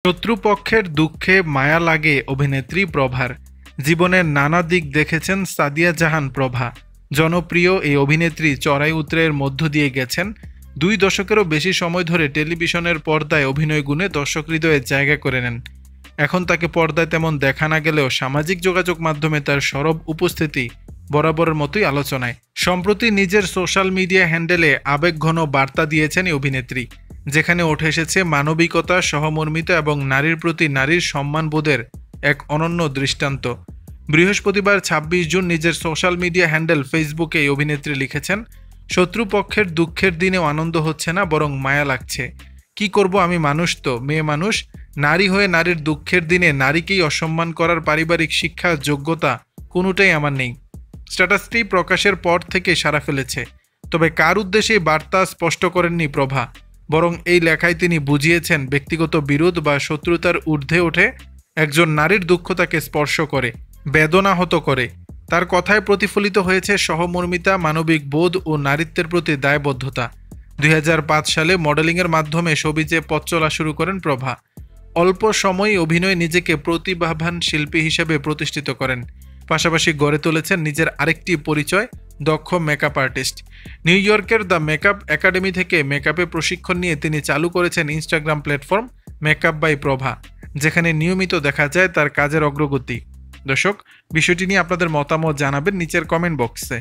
শত্রুপক্ষের দুঃখে মায়া লাগে অভিনেত্রী প্রভার। জীবনের নানা দিক দেখেছেন সাদিয়া জাহান প্রভা। জনপ্রিয় এই অভিনেত্রী চড়াই উতরাইয়ের মধ্য দিয়ে গেছেন। 2 দশকেরও বেশি সময় ধরে টেলিভিশনের পর্দায় অভিনয় গুণে দর্শক হৃদয়ে জায়গা করে নেন। এখন তাকে পর্দায় তেমন দেখা না গেলেও সামাজিক যোগাযোগ মাধ্যমে তার সরব উপস্থিতি বরাবরের মতোই আলোচনায়। সম্প্রতি নিজের সোশ্যাল মিডিয়া হ্যান্ডেলে আবেগঘন বার্তা দিয়েছেন এই অভিনেত্রী, যেখানে উঠে এসেছে মানবিকতা, সহমর্মিতা এবং নারীর প্রতি নারীর সম্মানবোধের এক অনন্য দৃষ্টান্ত। বৃহস্পতিবার 26 জুন নিজের সোশ্যাল মিডিয়া হ্যান্ডেল ফেসবুকে এই অভিনেত্রী লিখেছেন, শত্রুপক্ষের দুঃখের দিনেও আনন্দ হচ্ছে না, বরং মায়া লাগছে। কি করব, আমি মানুষ, তো মেয়ে মানুষ। নারী হয়ে নারীর দুঃখের দিনে নারীকেই অসম্মান করার পারিবারিক শিক্ষা, যোগ্যতা কোনোটাই আমার নেই। স্ট্যাটাসটি প্রকাশের পর থেকে সাড়া ফেলেছে। তবে কার উদ্দেশ্যে এই বার্তা স্পষ্ট করেননি প্রভা, বরং এই লেখায় তিনি বুঝিয়েছেন ব্যক্তিগত বিরোধ বা শত্রুতার ঊর্ধ্বে ওঠে একজন নারীর দুঃখ তাকে স্পর্শ করে, বেদনাহত করে। তার কথায় প্রতিফলিত হয়েছে সহমর্মিতা, মানবিক বোধ ও নারীত্বের প্রতি দায়বদ্ধতা। 2005 সালে মডেলিংয়ের মাধ্যমে শোবিজে পথ চলা শুরু করেন প্রভা। অল্প সময়ই অভিনয়ে নিজেকে প্রতিভাবান শিল্পী হিসেবে প্রতিষ্ঠিত করেন। পাশাপাশি গড়ে তুলেছেন নিজের আরেকটি পরিচয়, দক্ষ মেকআপ আর্টিস্ট। নিউ ইয়র্কের দ্য মেকআপ একাডেমি থেকে মেকআপে প্রশিক্ষণ নিয়ে তিনি চালু করেছেন ইনস্টাগ্রাম প্ল্যাটফর্ম মেকআপ বাই প্রভা, যেখানে নিয়মিত দেখা যায় তার কাজের অগ্রগতি। দর্শক, বিষয়টি নিয়ে আপনাদের মতামত জানাবেন নিচের কমেন্ট বক্সে।